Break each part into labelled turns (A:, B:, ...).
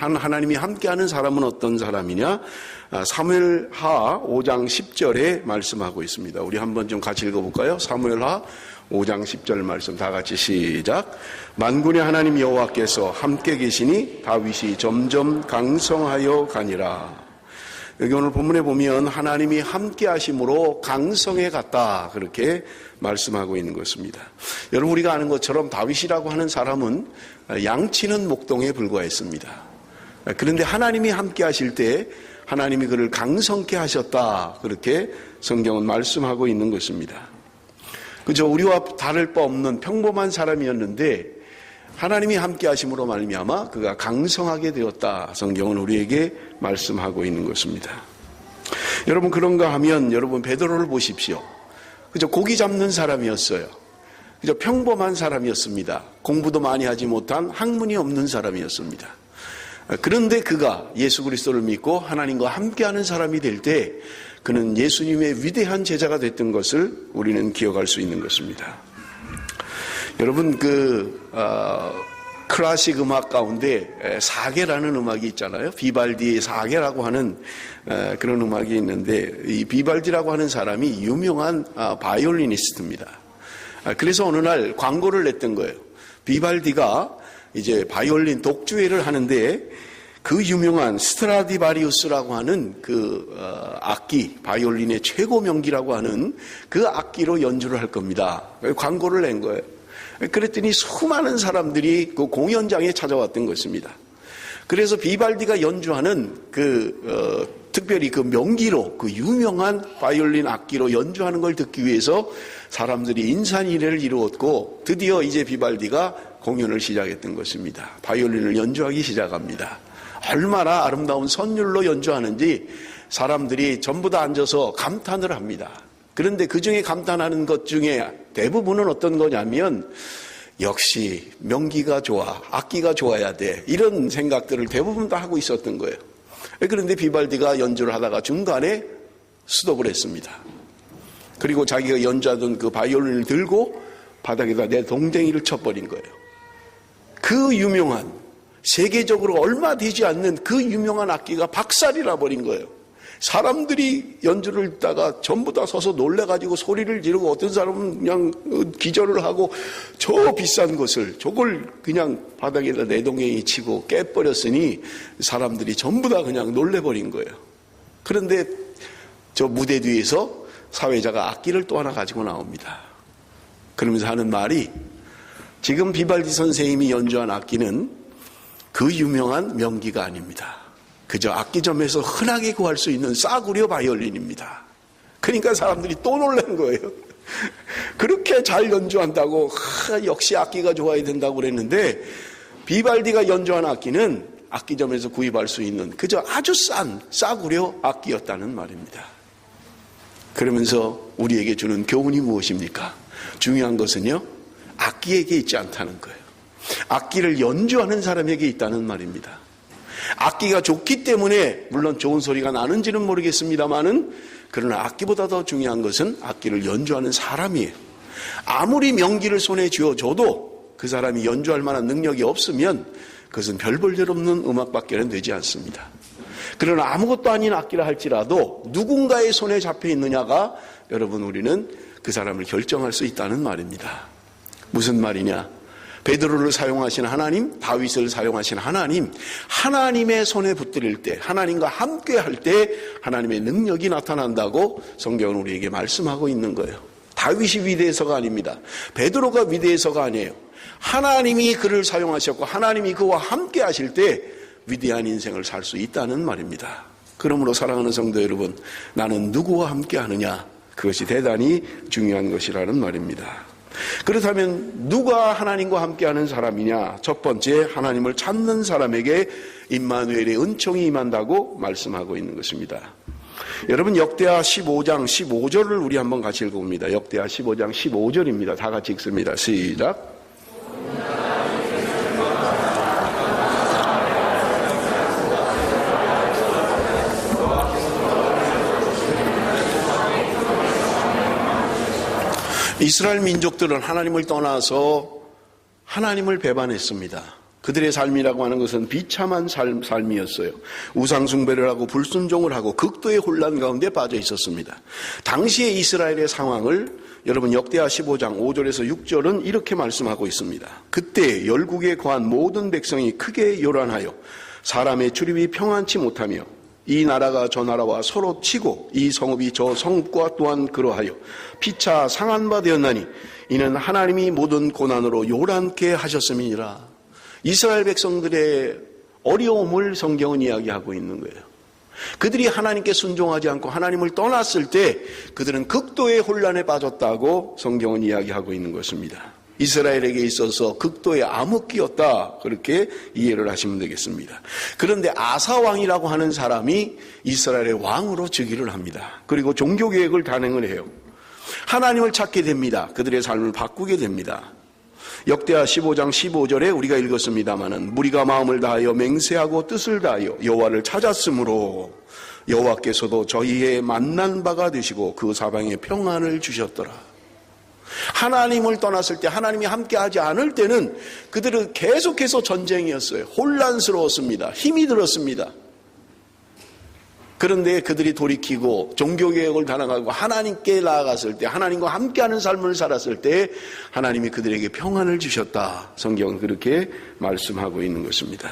A: 하나님이 함께하는 사람은 어떤 사람이냐? 사무엘하 5장 10절에 말씀하고 있습니다. 우리 한번 좀 같이 읽어볼까요? 사무엘하 5장 10절 말씀 다 같이 시작. 만군의 하나님 여호와께서 함께 계시니 다윗이 점점 강성하여 가니라. 여기 오늘 본문에 보면 하나님이 함께 하심으로 강성해 갔다, 그렇게 말씀하고 있는 것입니다. 여러분, 우리가 아는 것처럼 다윗이라고 하는 사람은 양치는 목동에 불과했습니다. 그런데 하나님이 함께 하실 때 하나님이 그를 강성케 하셨다, 그렇게 성경은 말씀하고 있는 것입니다. 그저 우리와 다를 바 없는 평범한 사람이었는데 하나님이 함께 하심으로 말미암아 그가 강성하게 되었다, 성경은 우리에게 말씀하고 있는 것입니다. 여러분, 그런가 하면 여러분 베드로를 보십시오. 그저 고기 잡는 사람이었어요. 그저 평범한 사람이었습니다. 공부도 많이 하지 못한 학문이 없는 사람이었습니다. 그런데 그가 예수 그리스도를 믿고 하나님과 함께하는 사람이 될 때 그는 예수님의 위대한 제자가 됐던 것을 우리는 기억할 수 있는 것입니다. 여러분, 클래식 음악 가운데 사계라는 음악이 있잖아요. 비발디의 사계라고 하는 그런 음악이 있는데, 이 비발디라고 하는 사람이 유명한 바이올리니스트입니다. 그래서 어느 날 광고를 냈던 거예요. 비발디가 이제 바이올린 독주회를 하는데 그 유명한 스트라디바리우스라고 하는 악기, 바이올린의 최고 명기라고 하는 그 악기로 연주를 할 겁니다. 광고를 낸 거예요. 그랬더니 수많은 사람들이 그 공연장에 찾아왔던 것입니다. 그래서 비발디가 연주하는 특별히 그 명기로, 그 유명한 바이올린 악기로 연주하는 걸 듣기 위해서 사람들이 인산인해를 이루었고, 드디어 이제 비발디가 공연을 시작했던 것입니다. 바이올린을 연주하기 시작합니다. 얼마나 아름다운 선율로 연주하는지 사람들이 전부 다 앉아서 감탄을 합니다. 그런데 그 중에 감탄하는 것 중에 대부분은 어떤 거냐면, 역시 명기가 좋아, 악기가 좋아야 돼, 이런 생각들을 대부분 다 하고 있었던 거예요. 그런데 비발디가 연주를 하다가 중간에 스톱을 했습니다. 그리고 자기가 연주하던 그 바이올린을 들고 바닥에다 내 동댕이를 쳐버린 거예요. 그 유명한, 세계적으로 얼마 되지 않는 그 유명한 악기가 박살이나 버린 거예요. 사람들이 연주를 듣다가 전부 다 서서 놀래가지고 소리를 지르고, 어떤 사람은 그냥 기절을 하고 저 비싼 것을, 저걸 그냥 바닥에다 내동댕이 치고 깨버렸으니 사람들이 전부 다 그냥 놀래버린 거예요. 그런데 저 무대 뒤에서 사회자가 악기를 또 하나 가지고 나옵니다. 그러면서 하는 말이, 지금 비발디 선생님이 연주한 악기는 그 유명한 명기가 아닙니다. 그저 악기점에서 흔하게 구할 수 있는 싸구려 바이올린입니다. 그러니까 사람들이 또 놀란 거예요. 그렇게 잘 연주한다고, 역시 악기가 좋아야 된다고 그랬는데, 비발디가 연주한 악기는 악기점에서 구입할 수 있는 그저 아주 싼 싸구려 악기였다는 말입니다. 그러면서 우리에게 주는 교훈이 무엇입니까? 중요한 것은요, 악기에게 있지 않다는 거예요. 악기를 연주하는 사람에게 있다는 말입니다. 악기가 좋기 때문에 물론 좋은 소리가 나는지는 모르겠습니다만은, 그러나 악기보다 더 중요한 것은 악기를 연주하는 사람이에요. 아무리 명기를 손에 쥐어줘도 그 사람이 연주할 만한 능력이 없으면 그것은 별 볼 일 없는 음악밖에는 되지 않습니다. 그러나 아무것도 아닌 악기라 할지라도 누군가의 손에 잡혀 있느냐가, 여러분, 우리는 그 사람을 결정할 수 있다는 말입니다. 무슨 말이냐? 베드로를 사용하신 하나님, 다윗을 사용하신 하나님, 하나님의 손에 붙들릴 때, 하나님과 함께 할 때 하나님의 능력이 나타난다고 성경은 우리에게 말씀하고 있는 거예요. 다윗이 위대해서가 아닙니다. 베드로가 위대해서가 아니에요. 하나님이 그를 사용하셨고 하나님이 그와 함께 하실 때 위대한 인생을 살 수 있다는 말입니다. 그러므로 사랑하는 성도 여러분, 나는 누구와 함께 하느냐, 그것이 대단히 중요한 것이라는 말입니다. 그렇다면 누가 하나님과 함께하는 사람이냐? 첫 번째, 하나님을 찾는 사람에게 임마누엘의 은총이 임한다고 말씀하고 있는 것입니다. 여러분, 역대하 15장 15절을 우리 한번 같이 읽어봅니다. 역대하 15장 15절입니다. 다 같이 읽습니다. 시작. 이스라엘 민족들은 하나님을 떠나서 하나님을 배반했습니다. 그들의 삶이라고 하는 것은 비참한 삶이었어요. 우상숭배를 하고 불순종을 하고 극도의 혼란 가운데 빠져 있었습니다. 당시의 이스라엘의 상황을 여러분 역대하 15장 5절에서 6절은 이렇게 말씀하고 있습니다. 그때 열국에 거한 모든 백성이 크게 요란하여 사람의 출입이 평안치 못하며 이 나라가 저 나라와 서로 치고 이 성읍이 저 성읍과 또한 그러하여 피차 상한 바 되었나니 이는 하나님이 모든 고난으로 요란케 하셨음이니라. 이스라엘 백성들의 어려움을 성경은 이야기하고 있는 거예요. 그들이 하나님께 순종하지 않고 하나님을 떠났을 때 그들은 극도의 혼란에 빠졌다고 성경은 이야기하고 있는 것입니다. 이스라엘에게 있어서 극도의 암흑기였다, 그렇게 이해를 하시면 되겠습니다. 그런데 아사 왕이라고 하는 사람이 이스라엘의 왕으로 즉위를 합니다. 그리고 종교개혁을 단행을 해요. 하나님을 찾게 됩니다. 그들의 삶을 바꾸게 됩니다. 역대하 15장 15절에 우리가 읽었습니다마는 무리가 마음을 다하여 맹세하고 뜻을 다하여 여호와를 찾았으므로 여호와께서도 저희의 만난 바가 되시고 그 사방에 평안을 주셨더라. 하나님을 떠났을 때, 하나님이 함께하지 않을 때는 그들은 계속해서 전쟁이었어요. 혼란스러웠습니다. 힘이 들었습니다. 그런데 그들이 돌이키고 종교개혁을 단행하고 하나님께 나아갔을 때, 하나님과 함께하는 삶을 살았을 때 하나님이 그들에게 평안을 주셨다. 성경은 그렇게 말씀하고 있는 것입니다.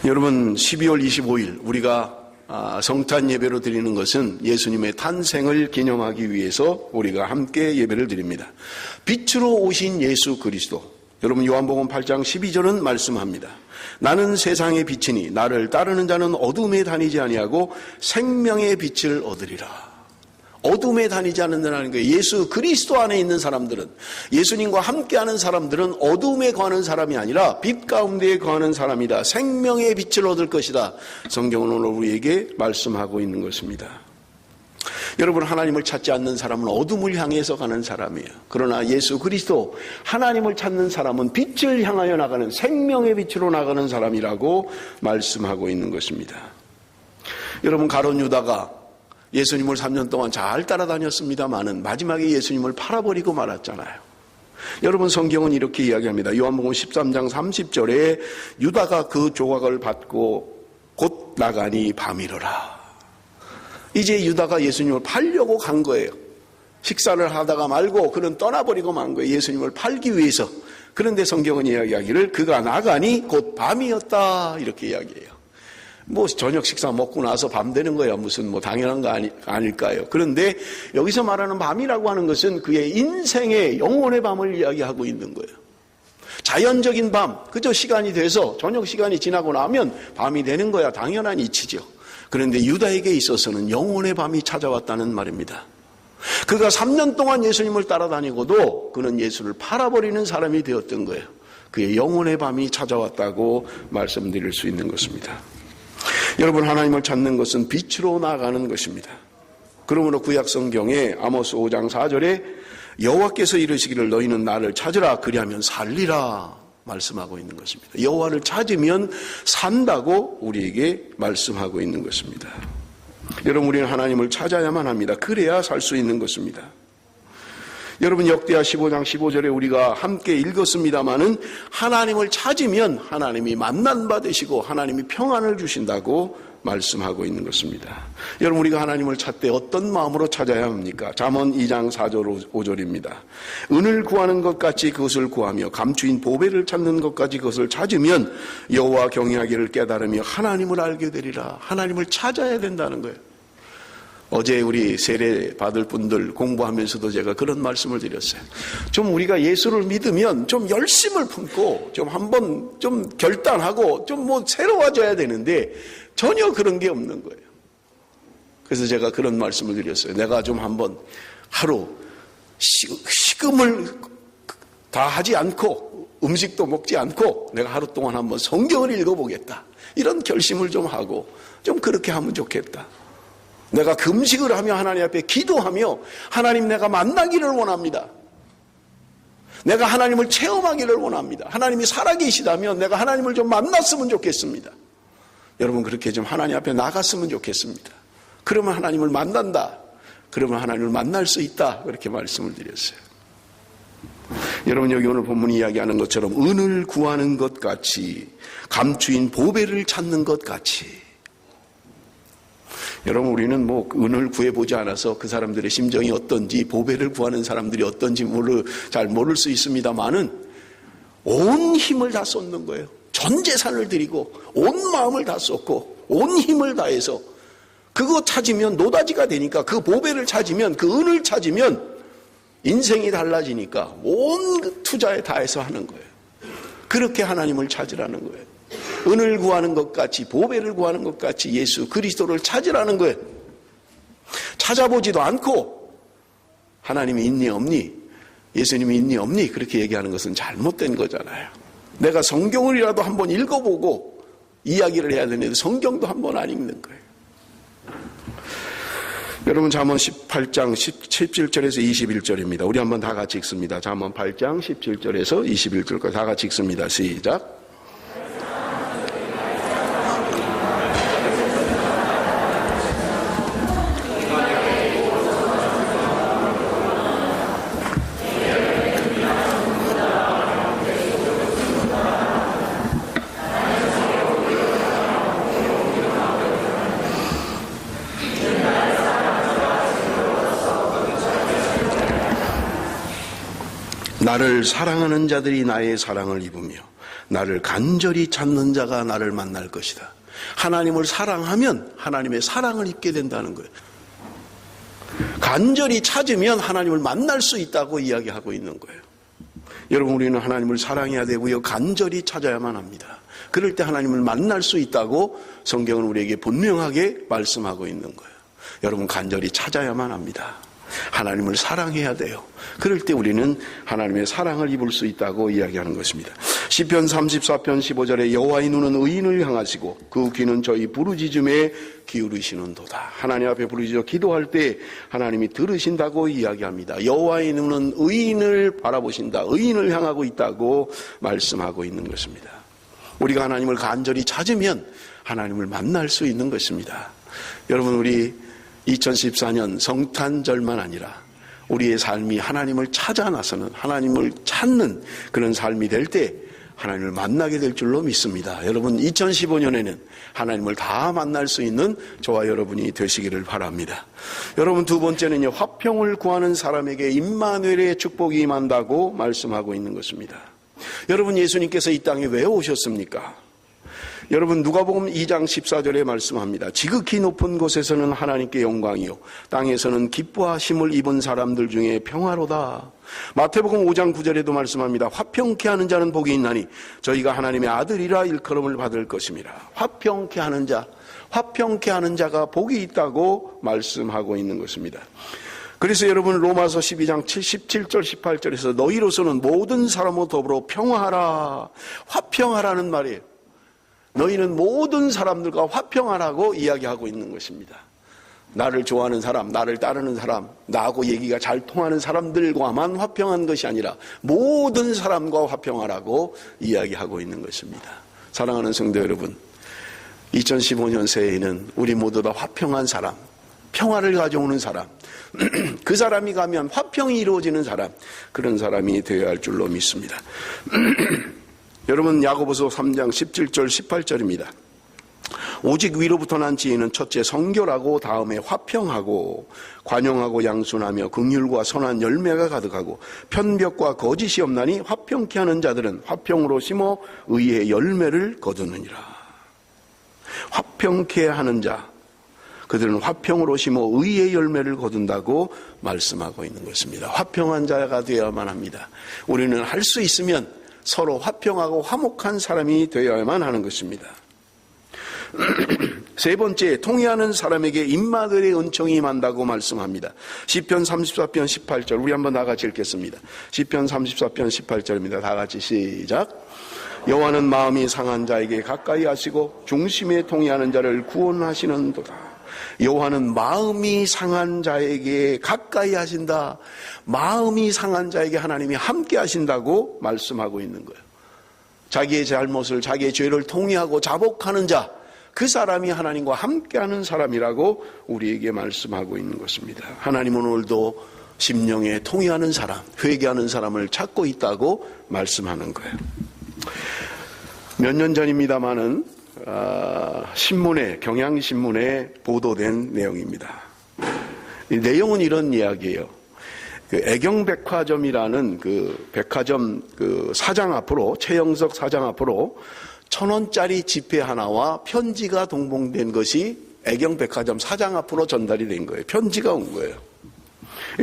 A: 여러분, 12월 25일 우리가 성탄 예배로 드리는 것은 예수님의 탄생을 기념하기 위해서 우리가 함께 예배를 드립니다. 빛으로 오신 예수 그리스도, 여러분 요한복음 8장 12절은 말씀합니다. 나는 세상의 빛이니 나를 따르는 자는 어둠에 다니지 아니하고 생명의 빛을 얻으리라. 어둠에 다니지 않는다는 거예요. 예수 그리스도 안에 있는 사람들은, 예수님과 함께하는 사람들은 어둠에 거하는 사람이 아니라 빛 가운데에 거하는 사람이다. 생명의 빛을 얻을 것이다. 성경은 오늘 우리에게 말씀하고 있는 것입니다. 여러분, 하나님을 찾지 않는 사람은 어둠을 향해서 가는 사람이에요. 그러나 예수 그리스도, 하나님을 찾는 사람은 빛을 향하여 나가는, 생명의 빛으로 나가는 사람이라고 말씀하고 있는 것입니다. 여러분, 가룟 유다가 예수님을 3년 동안 잘 따라다녔습니다마는 마지막에 예수님을 팔아버리고 말았잖아요. 여러분, 성경은 이렇게 이야기합니다. 요한복음 13장 30절에 유다가 그 조각을 받고 곧 나가니 밤이러라. 이제 유다가 예수님을 팔려고 간 거예요. 식사를 하다가 말고 그는 떠나버리고 만 거예요. 예수님을 팔기 위해서. 그런데 성경은 이야기하기를 그가 나가니 곧 밤이었다, 이렇게 이야기해요. 뭐 저녁 식사 먹고 나서 밤 되는 거야 무슨 뭐 당연한 거 아닐까요? 그런데 여기서 말하는 밤이라고 하는 것은 그의 인생의 영혼의 밤을 이야기하고 있는 거예요. 자연적인 밤, 그저 시간이 돼서 저녁 시간이 지나고 나면 밤이 되는 거야 당연한 이치죠. 그런데 유다에게 있어서는 영혼의 밤이 찾아왔다는 말입니다. 그가 3년 동안 예수님을 따라다니고도 그는 예수를 팔아버리는 사람이 되었던 거예요. 그의 영혼의 밤이 찾아왔다고 말씀드릴 수 있는 것입니다. 여러분, 하나님을 찾는 것은 빛으로 나아가는 것입니다. 그러므로 구약성경에 아모스 5장 4절에 여호와께서 이르시기를 너희는 나를 찾으라 그리하면 살리라 말씀하고 있는 것입니다. 여호와를 찾으면 산다고 우리에게 말씀하고 있는 것입니다. 여러분, 우리는 하나님을 찾아야만 합니다. 그래야 살 수 있는 것입니다. 여러분, 역대하 15장 15절에 우리가 함께 읽었습니다마는 하나님을 찾으면 하나님이 만난 바 되시고 하나님이 평안을 주신다고 말씀하고 있는 것입니다. 여러분, 우리가 하나님을 찾되 어떤 마음으로 찾아야 합니까? 잠언 2장 4절 5절입니다. 은을 구하는 것 같이 그것을 구하며 감추인 보배를 찾는 것까지 그것을 찾으면 여호와 경외하기를 깨달으며 하나님을 알게 되리라. 하나님을 찾아야 된다는 거예요. 어제 우리 세례 받을 분들 공부하면서도 제가 그런 말씀을 드렸어요. 좀 우리가 예수를 믿으면 좀 열심을 품고 좀 한번 좀 결단하고 좀 뭐 새로워져야 되는데 전혀 그런 게 없는 거예요. 그래서 제가 그런 말씀을 드렸어요. 내가 좀 한번 하루 식음을 다 하지 않고 음식도 먹지 않고 내가 하루 동안 한번 성경을 읽어보겠다. 이런 결심을 좀 하고 좀 그렇게 하면 좋겠다. 내가 금식을 하며 하나님 앞에 기도하며 하나님 내가 만나기를 원합니다. 내가 하나님을 체험하기를 원합니다. 하나님이 살아계시다면 내가 하나님을 좀 만났으면 좋겠습니다. 여러분, 그렇게 좀 하나님 앞에 나갔으면 좋겠습니다. 그러면 하나님을 만난다. 그러면 하나님을 만날 수 있다. 그렇게 말씀을 드렸어요. 여러분, 여기 오늘 본문이 이야기하는 것처럼 은을 구하는 것 같이, 감추인 보배를 찾는 것 같이. 여러분, 우리는 은을 구해보지 않아서 그 사람들의 심정이 어떤지, 보배를 구하는 사람들이 어떤지 잘 모를 수 있습니다만은 온 힘을 다 쏟는 거예요. 전 재산을 드리고 온 마음을 다 쏟고 온 힘을 다해서 그거 찾으면 노다지가 되니까, 그 보배를 찾으면, 그 은을 찾으면 인생이 달라지니까 온 투자에 다해서 하는 거예요. 그렇게 하나님을 찾으라는 거예요. 은을 구하는 것 같이, 보배를 구하는 것 같이 예수 그리스도를 찾으라는 거예요. 찾아보지도 않고 하나님이 있니 없니, 예수님이 있니 없니 그렇게 얘기하는 것은 잘못된 거잖아요. 내가 성경을이라도 한번 읽어보고 이야기를 해야 되는데 성경도 한번 안 읽는 거예요. 여러분, 잠언 18장 17절에서 21절입니다. 우리 한번 다 같이 읽습니다. 잠언 8장 17절에서 21절까지 다 같이 읽습니다. 시작. 나를 사랑하는 자들이 나의 사랑을 입으며 나를 간절히 찾는 자가 나를 만날 것이다. 하나님을 사랑하면 하나님의 사랑을 입게 된다는 거예요. 간절히 찾으면 하나님을 만날 수 있다고 이야기하고 있는 거예요. 여러분, 우리는 하나님을 사랑해야 되고요, 간절히 찾아야만 합니다. 그럴 때 하나님을 만날 수 있다고 성경은 우리에게 분명하게 말씀하고 있는 거예요. 여러분, 간절히 찾아야만 합니다. 하나님을 사랑해야 돼요. 그럴 때 우리는 하나님의 사랑을 입을 수 있다고 이야기하는 것입니다. 시편 34편 15절에 여호와의 눈은 의인을 향하시고 그 귀는 저희 부르짖음에 기울이시는도다. 하나님 앞에 부르짖어 기도할 때 하나님이 들으신다고 이야기합니다. 여호와의 눈은 의인을 바라보신다, 의인을 향하고 있다고 말씀하고 있는 것입니다. 우리가 하나님을 간절히 찾으면 하나님을 만날 수 있는 것입니다. 여러분, 우리 2014년 성탄절만 아니라 우리의 삶이 하나님을 찾아 나서는, 하나님을 찾는 그런 삶이 될 때 하나님을 만나게 될 줄로 믿습니다. 여러분, 2015년에는 하나님을 다 만날 수 있는 저와 여러분이 되시기를 바랍니다. 여러분, 두 번째는요, 화평을 구하는 사람에게 임마누엘의 축복이 임한다고 말씀하고 있는 것입니다. 여러분, 예수님께서 이 땅에 왜 오셨습니까? 여러분, 누가복음 2장 14절에 말씀합니다. 지극히 높은 곳에서는 하나님께 영광이요 땅에서는 기뻐하심을 입은 사람들 중에 평화로다. 마태복음 5장 9절에도 말씀합니다. 화평케 하는 자는 복이 있나니 저희가 하나님의 아들이라 일컬음을 받을 것입니다. 화평케 하는 자, 화평케 하는 자가 복이 있다고 말씀하고 있는 것입니다. 그래서 여러분, 로마서 12장 17절 18절에서 너희로서는 모든 사람과 더불어 평화하라, 화평하라는 말이에요. 너희는 모든 사람들과 화평하라고 이야기하고 있는 것입니다. 나를 좋아하는 사람, 나를 따르는 사람, 나하고 얘기가 잘 통하는 사람들과만 화평한 것이 아니라 모든 사람과 화평하라고 이야기하고 있는 것입니다. 사랑하는 성도 여러분, 2015년 새해에는 우리 모두 다 화평한 사람, 평화를 가져오는 사람, 그 사람이 가면 화평이 이루어지는 사람, 그런 사람이 되어야 할 줄로 믿습니다. 여러분, 야고보서 3장 17절 18절입니다. 오직 위로부터 난 지혜는 첫째 성결하고 다음에 화평하고 관용하고 양순하며 긍휼과 선한 열매가 가득하고 편벽과 거짓이 없나니 화평케 하는 자들은 화평으로 심어 의의 열매를 거두느니라. 화평케 하는 자, 그들은 화평으로 심어 의의 열매를 거둔다고 말씀하고 있는 것입니다. 화평한 자가 되어야만 합니다. 우리는 할 수 있으면 서로 화평하고 화목한 사람이 되어야만 하는 것입니다. 세 번째, 통회하는 사람에게 임마누엘의 은총이 임한다고 말씀합니다. 시편 34편 18절, 우리 한번 다 같이 읽겠습니다. 시편 34편 18절입니다. 다 같이 시작. 여호와는 마음이 상한 자에게 가까이 하시고 중심에 통회하는 자를 구원하시는도다. 여호와는 마음이 상한 자에게 가까이 하신다. 마음이 상한 자에게 하나님이 함께 하신다고 말씀하고 있는 거예요. 자기의 잘못을, 자기의 죄를 통회하고 자복하는 자, 그 사람이 하나님과 함께하는 사람이라고 우리에게 말씀하고 있는 것입니다. 하나님은 오늘도 심령에 통회하는 사람, 회개하는 사람을 찾고 있다고 말씀하는 거예요. 몇 년 전입니다마는 신문에, 경향신문에 보도된 내용입니다. 이 내용은 이런 이야기예요. 그 애경백화점이라는 그 백화점 그 사장 앞으로, 최영석 사장 앞으로 1,000원짜리 지폐 하나와 편지가 동봉된 것이 애경백화점 사장 앞으로 전달이 된 거예요. 편지가 온 거예요.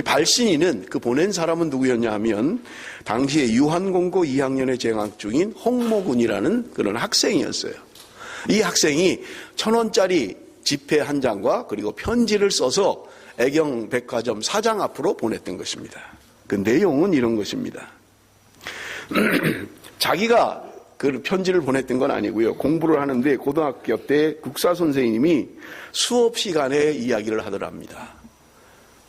A: 발신인은, 그 보낸 사람은 누구였냐 하면 당시에 유한공고 2학년에 재학 중인 홍모군이라는 그런 학생이었어요. 이 학생이 1,000원짜리 지폐 한 장과 그리고 편지를 써서 애경백화점 사장 앞으로 보냈던 것입니다. 그 내용은 이런 것입니다. 자기가 그 편지를 보냈던 건 아니고요. 공부를 하는데 고등학교 때 국사 선생님이 수업 시간에 이야기를 하더랍니다.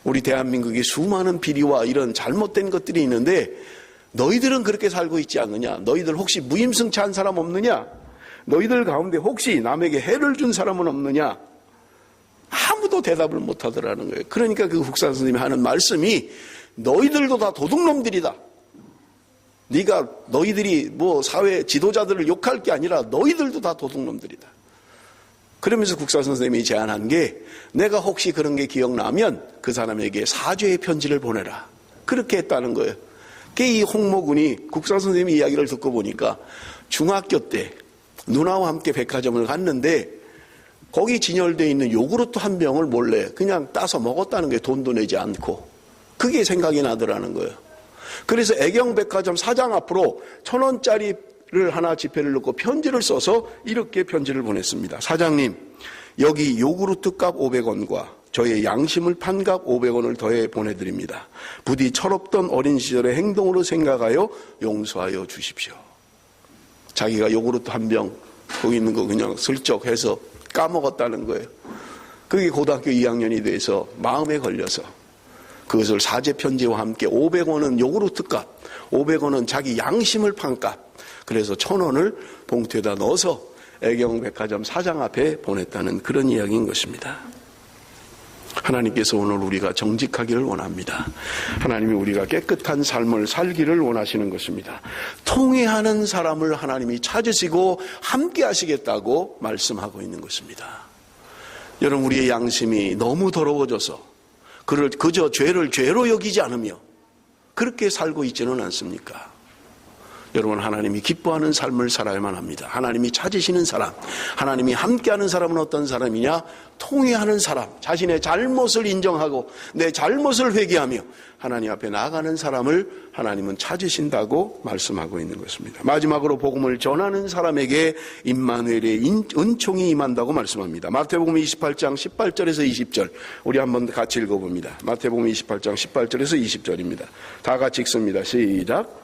A: 우리 대한민국이 수많은 비리와 이런 잘못된 것들이 있는데 너희들은 그렇게 살고 있지 않느냐? 너희들 혹시 무임승차한 사람 없느냐? 너희들 가운데 혹시 남에게 해를 준 사람은 없느냐? 아무도 대답을 못 하더라는 거예요. 그러니까 그 국사 선생님이 하는 말씀이 너희들도 다 도둑놈들이다. 너희들이 뭐 사회 지도자들을 욕할 게 아니라 너희들도 다 도둑놈들이다. 그러면서 국사 선생님이 제안한 게, 내가 혹시 그런 게 기억나면 그 사람에게 사죄의 편지를 보내라. 그렇게 했다는 거예요. 이 홍모군이 국사 선생님의 이야기를 듣고 보니까 중학교 때 누나와 함께 백화점을 갔는데 거기 진열되어 있는 요구르트 한 병을 몰래 그냥 따서 먹었다는 게, 돈도 내지 않고. 그게 생각이 나더라는 거예요. 그래서 애경백화점 사장 앞으로 1,000원짜리를 하나 지폐를 넣고 편지를 써서 이렇게 편지를 보냈습니다. 사장님, 여기 요구르트 값 500원과 저의 양심을 판 값 500원을 더해 보내드립니다. 부디 철없던 어린 시절의 행동으로 생각하여 용서하여 주십시오. 자기가 요구르트 한 병 거기 있는 거 그냥 슬쩍 해서 까먹었다는 거예요. 그게 고등학교 2학년이 돼서 마음에 걸려서 그것을 사죄 편지와 함께 500원은 요구르트 값, 500원은 자기 양심을 판 값, 그래서 1,000원을 봉투에다 넣어서 애경백화점 사장 앞에 보냈다는 그런 이야기인 것입니다. 하나님께서 오늘 우리가 정직하기를 원합니다. 하나님이 우리가 깨끗한 삶을 살기를 원하시는 것입니다. 통회하는 사람을 하나님이 찾으시고 함께 하시겠다고 말씀하고 있는 것입니다. 여러분, 우리의 양심이 너무 더러워져서 그를 그저 죄를 죄로 여기지 않으며 그렇게 살고 있지는 않습니까? 여러분, 하나님이 기뻐하는 삶을 살아야만 합니다. 하나님이 찾으시는 사람, 하나님이 함께하는 사람은 어떤 사람이냐? 통회하는 사람, 자신의 잘못을 인정하고 내 잘못을 회개하며 하나님 앞에 나아가는 사람을 하나님은 찾으신다고 말씀하고 있는 것입니다. 마지막으로 복음을 전하는 사람에게 임마누엘의 은총이 임한다고 말씀합니다. 마태복음 28장 18절에서 20절 우리 한번 같이 읽어봅니다. 마태복음 28장 18절에서 20절입니다. 다 같이 읽습니다. 시작.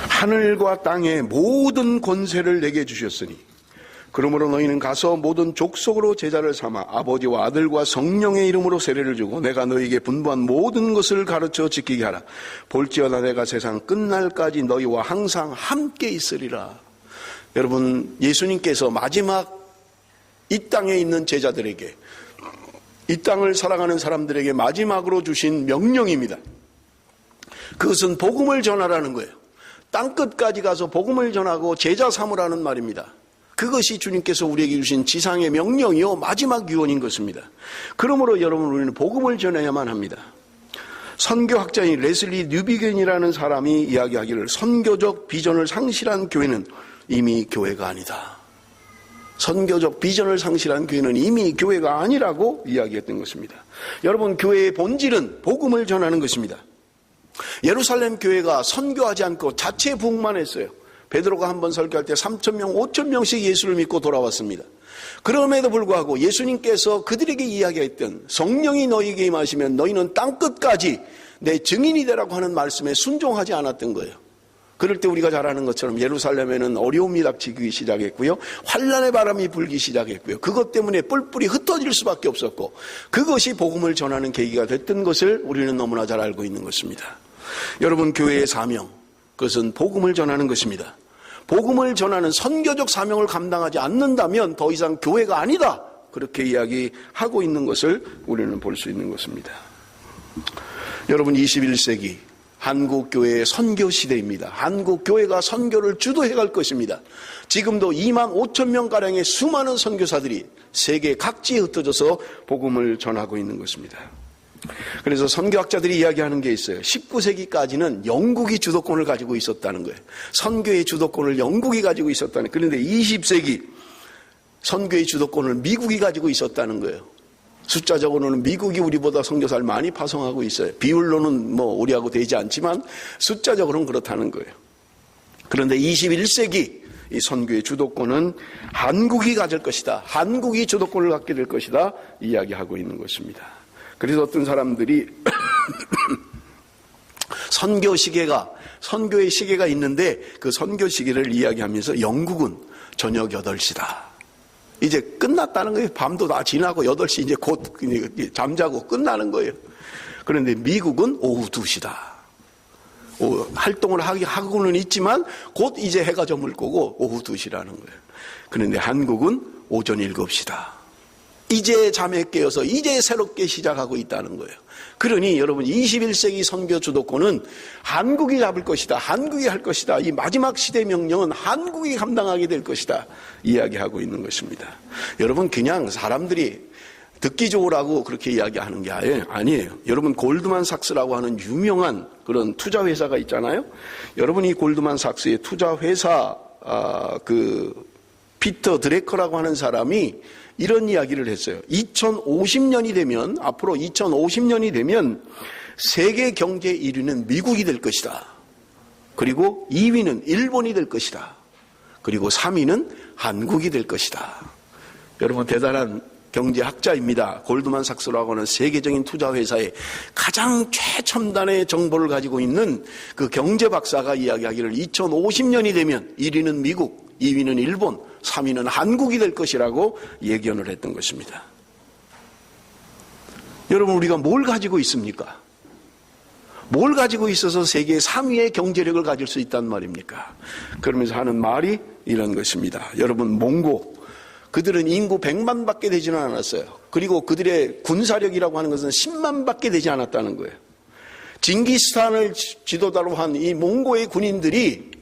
A: 하늘과 땅의 모든 권세를 내게 주셨으니 그러므로 너희는 가서 모든 족속으로 제자를 삼아 아버지와 아들과 성령의 이름으로 세례를 주고 내가 너희에게 분부한 모든 것을 가르쳐 지키게 하라. 볼지어다 내가 세상 끝날까지 너희와 항상 함께 있으리라. 여러분, 예수님께서 마지막 이 땅에 있는 제자들에게, 이 땅을 살아가는 사람들에게 마지막으로 주신 명령입니다. 그것은 복음을 전하라는 거예요. 땅끝까지 가서 복음을 전하고 제자 삼으라는 말입니다. 그것이 주님께서 우리에게 주신 지상의 명령이요 마지막 유언인 것입니다. 그러므로 여러분, 우리는 복음을 전해야만 합니다. 선교학자인 레슬리 뉴비겐이라는 사람이 이야기하기를 선교적 비전을 상실한 교회는 이미 교회가 아니다. 선교적 비전을 상실한 교회는 이미 교회가 아니라고 이야기했던 것입니다. 여러분, 교회의 본질은 복음을 전하는 것입니다. 예루살렘 교회가 선교하지 않고 자체 부흥만 했어요. 베드로가 한번 설교할 때 3,000명, 5,000명씩 예수를 믿고 돌아왔습니다. 그럼에도 불구하고 예수님께서 그들에게 이야기했던 성령이 너희에게 임하시면 너희는 땅끝까지 내 증인이 되라고 하는 말씀에 순종하지 않았던 거예요. 그럴 때 우리가 잘 아는 것처럼 예루살렘에는 어려움이 닥치기 시작했고요. 환난의 바람이 불기 시작했고요. 그것 때문에 뿔뿔이 흩어질 수밖에 없었고, 그것이 복음을 전하는 계기가 됐던 것을 우리는 너무나 잘 알고 있는 것입니다. 여러분, 교회의 사명, 그것은 복음을 전하는 것입니다. 복음을 전하는 선교적 사명을 감당하지 않는다면 더 이상 교회가 아니다, 그렇게 이야기하고 있는 것을 우리는 볼 수 있는 것입니다. 여러분, 21세기 한국교회의 선교 시대입니다. 한국교회가 선교를 주도해 갈 것입니다. 지금도 2만 5천 명가량의 수많은 선교사들이 세계 각지에 흩어져서 복음을 전하고 있는 것입니다. 그래서 선교학자들이 이야기하는 게 있어요. 19세기까지는 영국이 주도권을 가지고 있었다는 거예요. 선교의 주도권을 영국이 가지고 있었다는 거예요. 그런데 20세기 선교의 주도권을 미국이 가지고 있었다는 거예요. 숫자적으로는 미국이 우리보다 선교사를 많이 파송하고 있어요. 비율로는 우리하고 되지 않지만 숫자적으로는 그렇다는 거예요. 그런데 21세기 이 선교의 주도권은 한국이 가질 것이다, 한국이 주도권을 갖게 될 것이다 이야기하고 있는 것입니다. 그래서 어떤 사람들이 선교의 시계가 있는데 그 선교 시계를 이야기하면서 영국은 저녁 8시다, 이제 끝났다는 거예요. 밤도 다 지나고 8시 이제 곧 잠자고 끝나는 거예요. 그런데 미국은 오후 2시다. 활동을 하고는 있지만 곧 이제 해가 저물 거고 오후 2시라는 거예요. 그런데 한국은 오전 7시다. 이제 잠에 깨어서 이제 새롭게 시작하고 있다는 거예요. 그러니 여러분, 21세기 선교 주도권은 한국이 잡을 것이다, 한국이 할 것이다, 이 마지막 시대 명령은 한국이 감당하게 될 것이다 이야기하고 있는 것입니다. 여러분, 그냥 사람들이 듣기 좋으라고 그렇게 이야기하는 게 아니에요. 여러분, 골드만삭스라고 하는 유명한 그런 투자회사가 있잖아요. 여러분, 이 골드만삭스의 투자회사 피터 드래커라고 하는 사람이 이런 이야기를 했어요. 2050년이 되면, 앞으로 2050년이 되면 세계 경제 1위는 미국이 될 것이다. 그리고 2위는 일본이 될 것이다. 그리고 3위는 한국이 될 것이다. 여러분, 대단한 경제학자입니다. 골드만삭스라고 하는 세계적인 투자회사의 가장 최첨단의 정보를 가지고 있는 그 경제 박사가 이야기하기를 2050년이 되면 1위는 미국, 2위는 일본, 3위는 한국이 될 것이라고 예견을 했던 것입니다. 여러분, 우리가 뭘 가지고 있습니까? 뭘 가지고 있어서 세계 3위의 경제력을 가질 수 있단 말입니까? 그러면서 하는 말이 이런 것입니다. 여러분, 몽고, 그들은 인구 100만 밖에 되지는 않았어요. 그리고 그들의 군사력이라고 하는 것은 10만 밖에 되지 않았다는 거예요. 징기스탄을 지도자로 한 이 몽고의 군인들이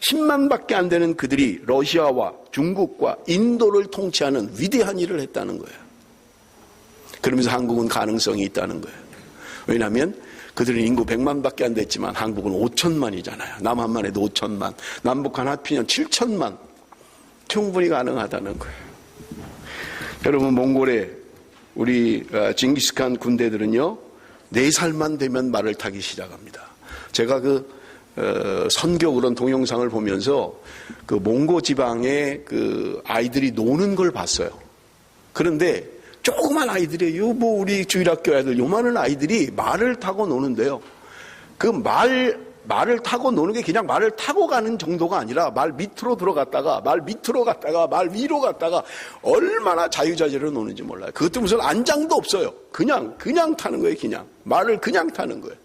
A: 10만 밖에 안 되는 그들이 러시아와 중국과 인도를 통치하는 위대한 일을 했다는 거예요. 그러면서 한국은 가능성이 있다는 거예요. 왜냐하면 그들은 인구 100만 밖에 안 됐지만 한국은 5천만이잖아요. 남한만 해도 5천만, 남북 한 합치면 7천만. 충분히 가능하다는 거예요. 여러분, 몽골의 우리 징기스칸 군대들은요, 4살만 되면 말을 타기 시작합니다. 제가 선교 그런 동영상을 보면서 그 몽고 지방의 그 아이들이 노는 걸 봤어요. 그런데 조그만 아이들이에요. 우리 주일학교 아이들, 요만한 아이들이 말을 타고 노는데요. 그 말을 타고 노는 게 그냥 말을 타고 가는 정도가 아니라 말 밑으로 들어갔다가 말 밑으로 갔다가 말 위로 갔다가 얼마나 자유자재로 노는지 몰라요. 그것도 무슨 안장도 없어요. 그냥 타는 거예요. 말을 그냥 타는 거예요.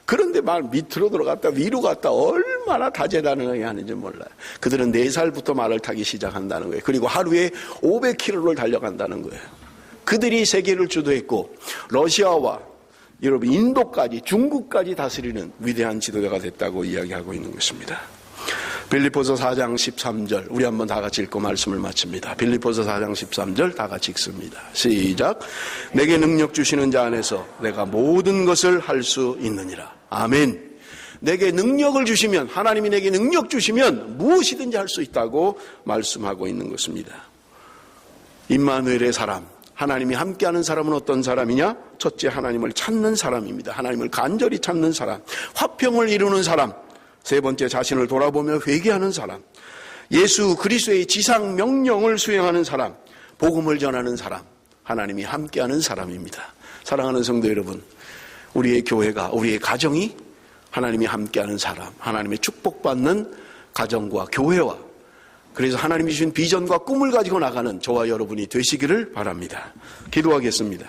A: 그런데 말 밑으로 들어갔다 위로 갔다 얼마나 다재다능하게 하는지 몰라요. 그들은 4살부터 말을 타기 시작한다는 거예요. 그리고 하루에 500km를 달려간다는 거예요. 그들이 세계를 주도했고 러시아와 여러분 인도까지 중국까지 다스리는 위대한 지도자가 됐다고 이야기하고 있는 것입니다. 빌립보서 4장 13절 우리 한번 다 같이 읽고 말씀을 마칩니다. 빌립보서 4장 13절 다 같이 읽습니다. 시작. 내게 능력 주시는 자 안에서 내가 모든 것을 할 수 있느니라. 아멘. 내게 능력을 주시면, 하나님이 내게 능력 주시면 무엇이든지 할 수 있다고 말씀하고 있는 것입니다. 임마누엘의 사람, 하나님이 함께하는 사람은 어떤 사람이냐? 첫째, 하나님을 찾는 사람입니다. 하나님을 간절히 찾는 사람, 화평을 이루는 사람. 세 번째, 자신을 돌아보며 회개하는 사람, 예수 그리스도의 지상 명령을 수행하는 사람, 복음을 전하는 사람, 하나님이 함께하는 사람입니다. 사랑하는 성도 여러분, 우리의 교회가, 우리의 가정이 하나님이 함께하는 사람, 하나님의 축복받는 가정과 교회와 그래서 하나님이 주신 비전과 꿈을 가지고 나가는 저와 여러분이 되시기를 바랍니다. 기도하겠습니다.